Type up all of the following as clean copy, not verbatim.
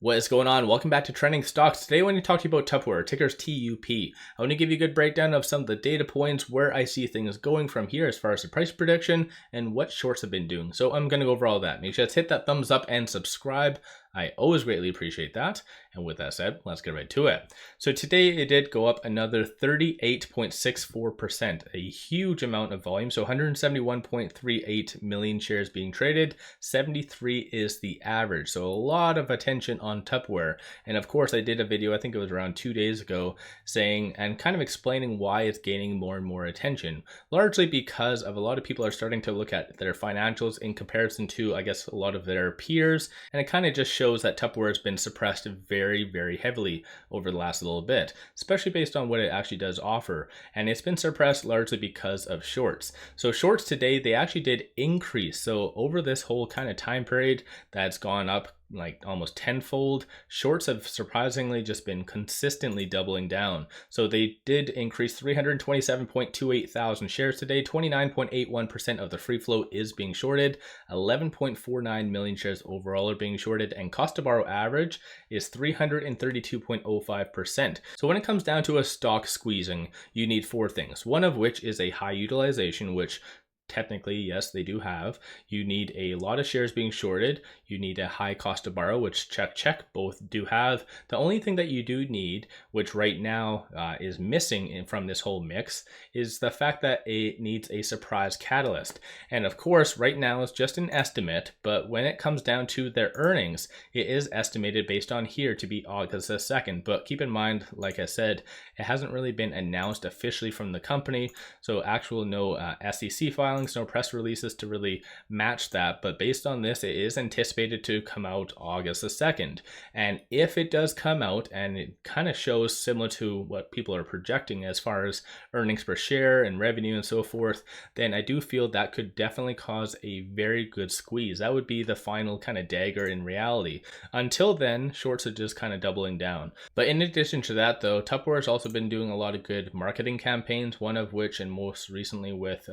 What is going on? Welcome back to Trending Stocks. Today I want to talk to you about Tupperware, ticker's TUP. I want to give you a good breakdown of some of the data points, where I see things going from here as far as the price prediction and what shorts have been doing. So I'm going to go over all that. Make sure to hit that thumbs up and subscribe. I always greatly appreciate that. And with that said, let's get right to it. So today it did go up another 38.64%, a huge amount of volume. So 171.38 million shares being traded. 73 is the average. So a lot of attention on Tupperware. And of course I did a video, I think it was around 2 days ago, saying and kind of explaining why it's gaining more and more attention. Largely because of a lot of people are starting to look at their financials in comparison to, I guess, a lot of their peers. And it kind of just shows that Tupperware has been suppressed very, very heavily over the last little bit, especially based on what it actually does offer. And it's been suppressed largely because of shorts. So shorts today, they actually did increase. So over this whole kind of time period, that's gone up like almost tenfold. Shorts have surprisingly just been consistently doubling down. So they did increase 327.28 thousand shares today. 29.81% of the free float is being shorted. 11.49 million shares overall are being shorted, and cost to borrow average is 332.05%. So when it comes down to a stock squeezing, you need four things. One of which is a high utilization, which technically, yes, they do have. You need a lot of shares being shorted. You need a high cost to borrow, which check, both do have. The only thing that you do need, which right now is missing from this whole mix, is the fact that it needs a surprise catalyst. And of course, right now it's just an estimate, but when it comes down to their earnings, it is estimated based on here to be August the 2nd. But keep in mind, like I said, it hasn't really been announced officially from the company. So no SEC filings, no press releases to really match that, but based on this, it is anticipated to come out August the 2nd. And if it does come out and it kind of shows similar to what people are projecting as far as earnings per share and revenue and so forth, then I do feel that could definitely cause a very good squeeze. That would be the final kind of dagger in reality. Until then, shorts are just kind of doubling down. But in addition to that though, Tupperware has also been doing a lot of good marketing campaigns, one of which, and most recently with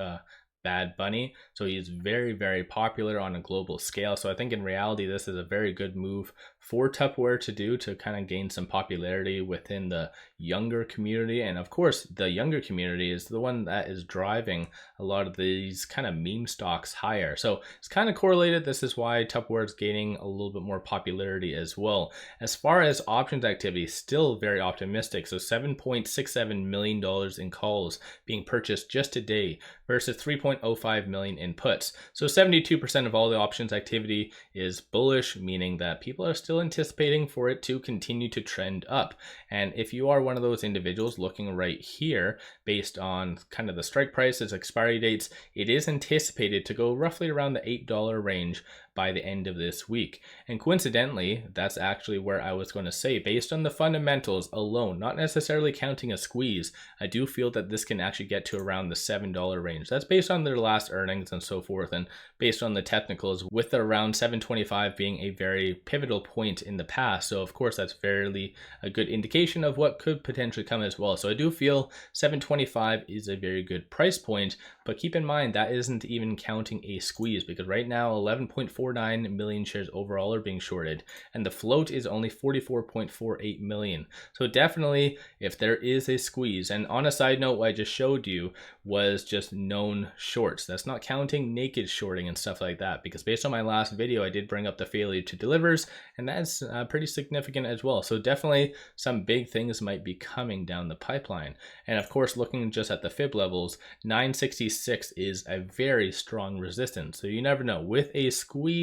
Bad Bunny. So he's very, very popular on a global scale. So I think in reality, this is a very good move for Tupperware to do to kind of gain some popularity within the younger community. And of course, the younger community is the one that is driving a lot of these kind of meme stocks higher. So it's kind of correlated. This is why Tupperware is gaining a little bit more popularity as well. As far as options activity, still very optimistic. So $7.67 million in calls being purchased just today versus 3.05 million in puts. So 72% of all the options activity is bullish, meaning that people are still anticipating for it to continue to trend up. And if you are one of those individuals looking right here, based on kind of the strike prices, expiry dates, it is anticipated to go roughly around the $8 range by the end of this week. And coincidentally, that's actually where I was going to say, based on the fundamentals alone, not necessarily counting a squeeze, I do feel that this can actually get to around the $7 range. That's based on their last earnings and so forth, and based on the technicals, with around 725 being a very pivotal point in the past. So of course, that's fairly a good indication of what could potentially come as well. So I do feel 725 is a very good price point, but keep in mind that isn't even counting a squeeze, because right now 11.49 million shares overall are being shorted, and the float is only 44.48 million. So definitely, if there is a squeeze, and on a side note, what I just showed you was just known shorts. That's not counting naked shorting and stuff like that, because based on my last video, I did bring up the failure to delivers, and that's pretty significant as well. So definitely some big things might be coming down the pipeline. And of course, looking just at the fib levels, 966 is a very strong resistance. So you never know. With a squeeze,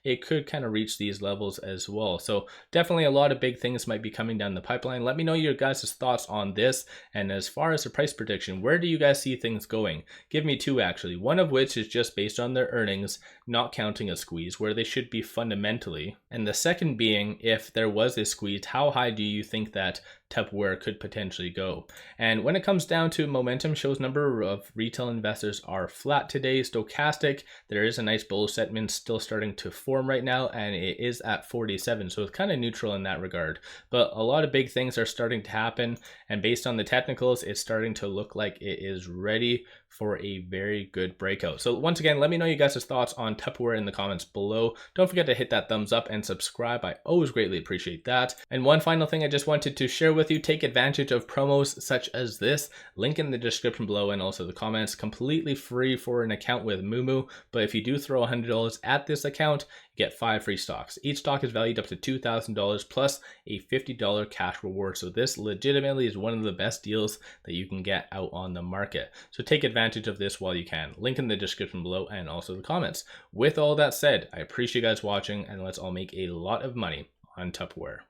it could kind of reach these levels as well. So definitely a lot of big things might be coming down the pipeline. Let me know your guys' thoughts on this. And as far as the price prediction, where do you guys see things going? Give me two actually. One of which is just based on their earnings, not counting a squeeze, where they should be fundamentally. And the second being, if there was a squeeze, how high do you think that Tupperware could potentially go? And when it comes down to momentum, shows number of retail investors are flat today. Stochastic, there is a nice bullish sentiment still starting to form right now, and it is at 47, so it's kind of neutral in that regard. But a lot of big things are starting to happen, and based on the technicals, it's starting to look like it is ready for a very good breakout. So once again, let me know you guys' thoughts on Tupperware in the comments below. Don't forget to hit that thumbs up and subscribe. I always greatly appreciate that. And one final thing I just wanted to share with you, take advantage of promos such as this. Link in the description below and also the comments. Completely free for an account with Moomoo, but if you do throw $100 at this account, you get 5 free stocks. Each stock is valued up to $2,000 plus a $50 cash reward. So this legitimately is one of the best deals that you can get out on the market. So take advantage of this while you can. Link in the description below and also the comments. With all that said, I appreciate you guys watching, and let's all make a lot of money on Tupperware.